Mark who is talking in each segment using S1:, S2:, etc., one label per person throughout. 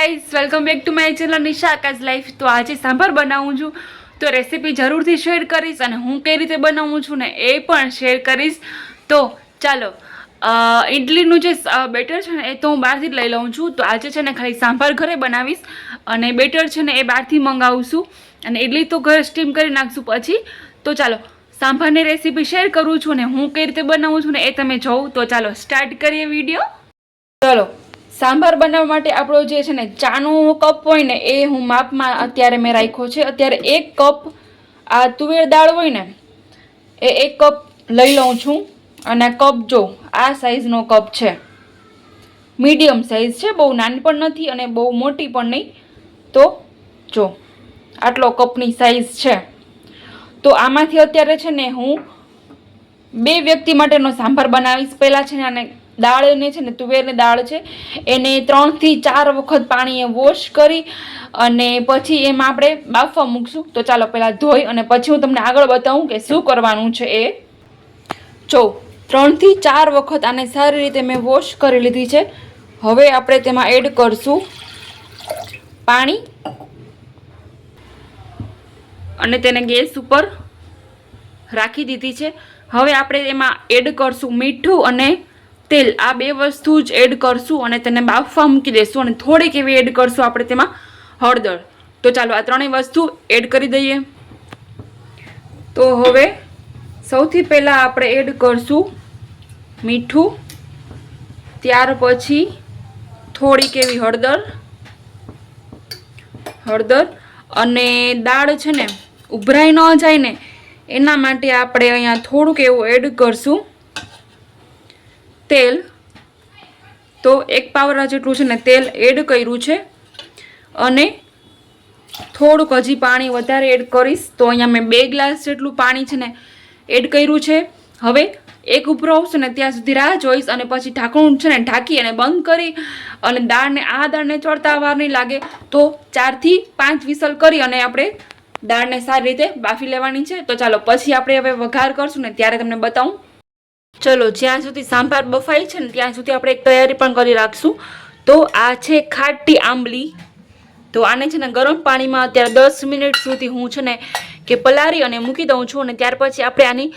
S1: Guys, welcome back to my channel Nisha Akash life. તો આજે સાંભાર બનાવું છું, તો રેસીપી જરૂરથી શેર કરીશ અને હું કઈ રીતે બનાવું છું ને એ પણ શેર કરીશ। તો ચાલો, ઇડલીનું જે બેટર છે ને એ તો હું બહારથી જ લઈ લઉં છું। તો આજે છે ને ખાલી સાંભાર ઘરે બનાવીશ અને બેટર છે ને એ બહારથી મંગાવશું અને ઇડલી તો ઘરે સ્ટીમ કરી નાખશું પછી। તો ચાલો સાંભારની રેસીપી શેર કરું છું ને હું કઈ રીતે બનાવું છું ને એ તમે જોઉં। તો ચાલો સ્ટાર્ટ કરીએ વિડીયો। ચાલો, સાંભાર બનાવવા માટે આપણો જે છે ને ચાનો કપ હોય ને એ હું માપમાં અત્યારે મેં રાખ્યો છે। અત્યારે 1 કપ આ તુવેર દાળ હોય ને એ 1 કપ લઈ લઉં છું અને કપ જો આ સાઈઝનો કપ છે, મીડિયમ સાઈઝ છે, બહુ નાની પણ નથી અને બહુ મોટી પણ નહીં। તો જો આટલો કપની સાઈઝ છે। તો આમાંથી અત્યારે છે ને હું 2 વ્યક્તિ માટેનો સાંભાર બનાવીશ। પહેલાં છે ને અને દાળને છે ને તુવેરની દાળ છે એને 3 થી 4 વખત પાણીએ વોશ કરી અને પછી એમાં આપણે બાફવા મૂકશું। તો ચાલો પહેલાં ધોઈ અને પછી હું તમને આગળ બતાવું કે શું કરવાનું છે એ। જો 3 થી 4 વખત આને સારી રીતે મેં વોશ કરી લીધી છે। હવે આપણે તેમાં એડ કરશું પાણી અને તેને ગેસ ઉપર રાખી દીધી છે। હવે આપણે એમાં એડ કરશું મીઠું અને તેલ, આ 2 વસ્તુ જ એડ કરશું અને તેને બાફવા મૂકી દઈશું અને થોડીક એવી એડ કરશું આપણે તેમાં હળદર। તો ચાલો આ 3 વસ્તુ એડ કરી દઈએ। તો હવે સૌથી પહેલાં આપણે એડ કરશું મીઠું, ત્યાર પછી થોડીક એવી હળદર અને દાળ છે ને ઉભરાઈ ન જાય ને એના માટે આપણે અહીંયા થોડુંક એવું એડ કરશું તેલ। તો 1 પાવડા જેટલું છે ને તેલ એડ કર્યું છે અને થોડુંક હજી પાણી વધારે એડ કરીશ। તો અહીંયા મેં 2 ગ્લાસ જેટલું પાણી છે ને એડ કર્યું છે। હવે એક ઉભરો આવશે ને ત્યાં સુધી રાહ જોઈશ અને પછી ઢાંકણું છે ને ઢાંકી અને બંધ કરી અને દાળને ચડતા વાર નહીં લાગે તો 4 થી 5 વિસલ કરી અને આપણે દાળને સારી રીતે બાફી લેવાની છે। તો ચાલો પછી આપણે હવે વઘાર કરશું ને ત્યારે તમને બતાવું। ચલો, જ્યાં સુધી સાંભાર બફાય છે ને ત્યાં સુધી આપણે એક તૈયારી પણ કરી રાખશું। તો આ છે ખાટી આંબલી। તો આને છે ને ગરમ પાણીમાં અત્યારે 10 મિનિટ સુધી હું છે ને કે પલાળી અને મૂકી દઉં છું અને ત્યાર પછી આપણે આની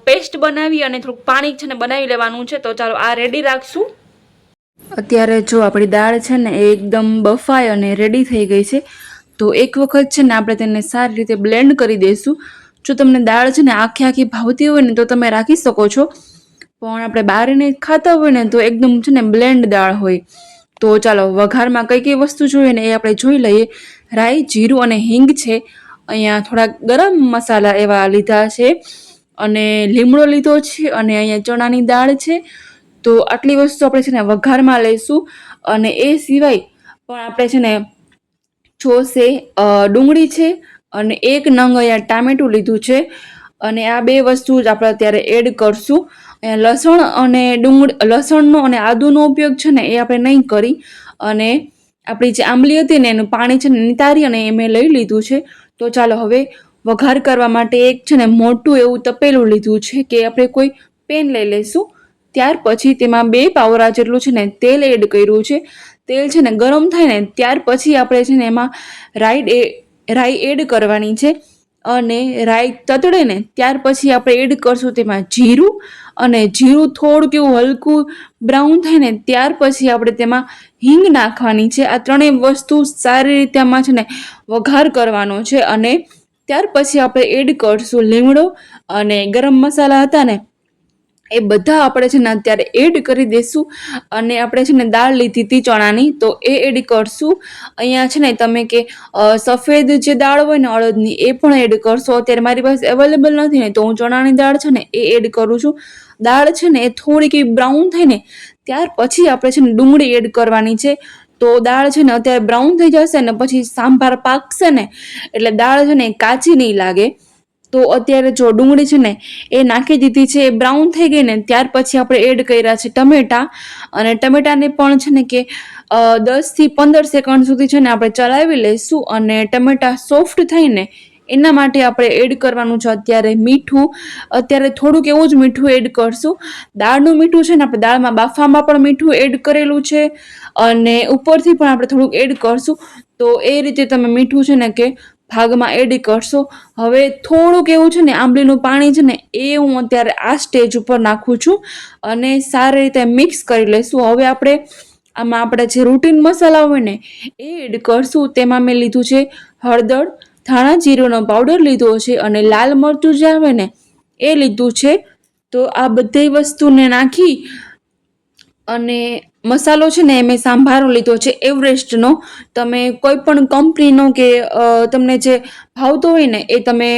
S1: પેસ્ટ બનાવી અને થોડુંક પાણી છે ને બનાવી લેવાનું છે। તો ચાલો આ રેડી રાખશું। અત્યારે જો આપણી દાળ છે ને એ એકદમ બફાય અને રેડી થઈ ગઈ છે। તો એક વખત છે ને આપણે તેને સારી રીતે બ્લેન્ડ કરી દઈશું। જો તમને દાળ છે ને આખી ભાવતી હોય ને તો તમે રાખી શકો છો, પણ આપણે બહારને ખાતા હોય ને તો એકદમ છે ને બ્લેન્ડ દાળ હોય। તો ચાલો વઘારમાં કઈ કઈ વસ્તુ જોઈએ ને એ આપણે જોઈ લઈએ। રાઈ, જીરું અને હિંગ છે, અહીંયા થોડા ગરમ મસાલા એવા લીધા છે અને લીમડો લીધો છે અને અહીંયા ચણાની દાળ છે। તો આટલી વસ્તુ આપણે છે ને વઘારમાં લઈશું અને એ સિવાય પણ આપણે છે ને જોશે ડુંગળી છે અને 1 નંગ અહીંયા ટામેટું લીધું છે અને આ 2 વસ્તુ જ આપણે અત્યારે એડ કરશું। લસણ અને લસણનો અને આદુનો ઉપયોગ છે ને એ આપણે નહીં કરી અને આપણી જે આંબલી હતી ને એનું પાણી છે ને નિતારી અને એ મેં લઈ લીધું છે। તો ચાલો હવે વઘાર કરવા માટે એક છે ને મોટું એવું તપેલું લીધું છે કે આપણે કોઈ પેન લઈ લઈશું। ત્યાર પછી તેમાં 2 પાવડા જેટલું છે ને તેલ એડ કર્યું છે। તેલ છે ને ગરમ થાય ને ત્યાર પછી આપણે છે ને એમાં રાઈ એડ કરવાની છે અને રાઈ તતડે ને ત્યાર પછી આપણે એડ કરશું તેમાં જીરું અને જીરું થોડુંક એવું હલકું બ્રાઉન થાય ને ત્યાર પછી આપણે તેમાં હિંગ નાખવાની છે। આ 3 વસ્તુ સારી રીતે આમાં છે ને વઘાર કરવાનો છે અને ત્યાર પછી આપણે એડ કરશું લીમડો અને ગરમ મસાલા હતા ને એ બધા આપણે છે ને અત્યારે એડ કરી દઈશું અને આપણે છે ને દાળ લીધી હતી ચણાની તો એ એડ કરશું। અહીંયા છે ને તમે કે સફેદ જે દાળ હોય ને અડદની એ પણ એડ કરશો। અત્યારે મારી પાસે અવેલેબલ નથી ને તો હું ચણાની દાળ છે ને એ એડ કરું છું। દાળ છે ને એ થોડીક બ્રાઉન થાય ને ત્યાર પછી આપણે છે ને ડુંગળી એડ કરવાની છે। તો દાળ છે ને અત્યારે બ્રાઉન થઈ જશે ને પછી સાંભાર પાકશે ને એટલે દાળ છે ને કાચી નહીં લાગે। તો અત્યારે જો ડુંગળી છે ને એ નાખી દીધી છે, એ બ્રાઉન થઈ ગઈ ને ત્યાર પછી આપણે એડ કર્યા છે ટમેટા અને ટમેટાને પણ છે ને કે 10 થી 15 સેકન્ડ સુધી છે ને આપણે ચલાવી લઈશું અને ટમેટા સોફ્ટ થઈને એના માટે આપણે એડ કરવાનું છે અત્યારે મીઠું. અત્યારે થોડુંક એવું જ મીઠું એડ કરશું. દાળનું મીઠું છે ને આપણે દાળમાં બાફવામાં પણ મીઠું એડ કરેલું છે અને ઉપરથી પણ આપણે થોડુંક એડ કરશું. તો એ રીતે તમે મીઠું છે ને કે ભાગમાં એડ કરશો. હવે થોડુંક એવું છે ને આંબલીનું પાણી છે ને એ હું અત્યારે આ સ્ટેજ ઉપર નાખું છું અને સારી રીતે મિક્સ કરી લઈશું. હવે આપણે જે રૂટીન મસાલા હોય ને એ એડ કરશું. તેમાં મેં લીધું છે હળદર, ધાણા જીરુંનો પાવડર લીધો છે અને લાલ મરચું જે આવે ને એ લીધું છે. તો આ બધી વસ્તુને નાખી અને મસાલો છે ને મેં સાંભારો લીધો છે એવરેસ્ટનો. તમે કોઈ પણ કંપનીનો કે તમને જે ભાવતો હોય ને એ તમે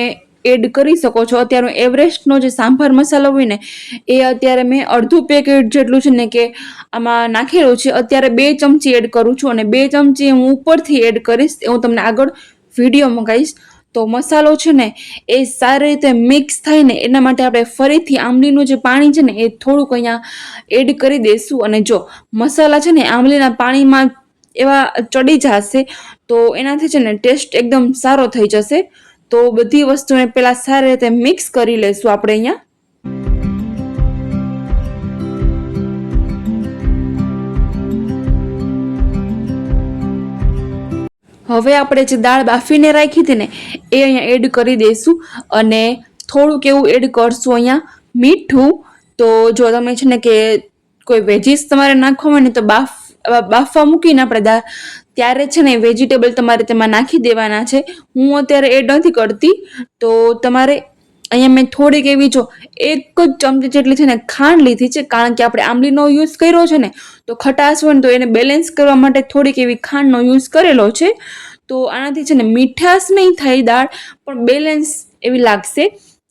S1: એડ કરી શકો છો. અત્યારે એવરેસ્ટનો જે સાંભાર મસાલો હોય ને એ અત્યારે મેં અડધું પેકેટ જેટલું છે ને કે આમાં નાખેલું છે. અત્યારે 2 ચમચી એડ કરું છું અને 2 ચમચી હું ઉપરથી એડ કરીશ. હું તમને આગળ વિડીયોમાં કહીશ. તો મસાલો છે ને એ સારી રીતે મિક્સ થાય ને એના માટે આપણે ફરીથી આંબલીનું જે પાણી છે ને એ થોડુંક અહીંયા એડ કરી દઈશું. અને જો મસાલા છે ને આંબલીના પાણીમાં એવા ચડી જશે તો એનાથી છે ને ટેસ્ટ એકદમ સારો થઈ જશે. તો બધી વસ્તુને પહેલા સારી રીતે મિક્સ કરી લઈશું આપણે અહીંયા. હવે આપણે જે દાળ બાફીને રાખી હતી ને એ અહીંયા એડ કરી દઈશું અને થોડુંક એવું એડ કરશું અહીંયા મીઠું. તો જો તમે છે ને કે કોઈ વેજીસ તમારે નાખવા હોય ને તો બાફવા મૂકીને આપણે દાળ ત્યારે છે ને વેજીટેબલ તમારે તેમાં નાખી દેવાના છે. હું અત્યારે એડ નથી કરતી. તો તમારે અહીંયા મેં થોડીક એવી જો 1 જ ચમચી જેટલી છે ને ખાંડ લીધી છે, કારણ કે આપણે આંબલીનો યુઝ કર્યો છે ને તો ખટાશ હોય ને તો એને બેલેન્સ કરવા માટે થોડીક એવી ખાંડનો યુઝ કરેલો છે. તો આનાથી છે ને મીઠાશ નહીં થાય દાળ, પણ બેલેન્સ એવી લાગશે.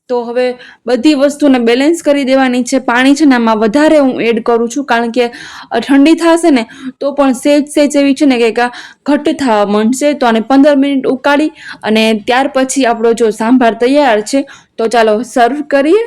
S1: તો હવે બધી વસ્તુને બેલેન્સ કરી દેવાની છે. પાણી છે ને આમાં વધારે હું એડ કરું છું, કારણ કે ઠંડી થશે ને તો પણ સેજ એવી છે ને કે ઘટ્ટ થવા માંડશે. તો આને 15 મિનિટ ઉકાળી અને ત્યાર પછી આપણો જો સાંભાર તૈયાર છે. તો ચાલો સર્વ કરીએ.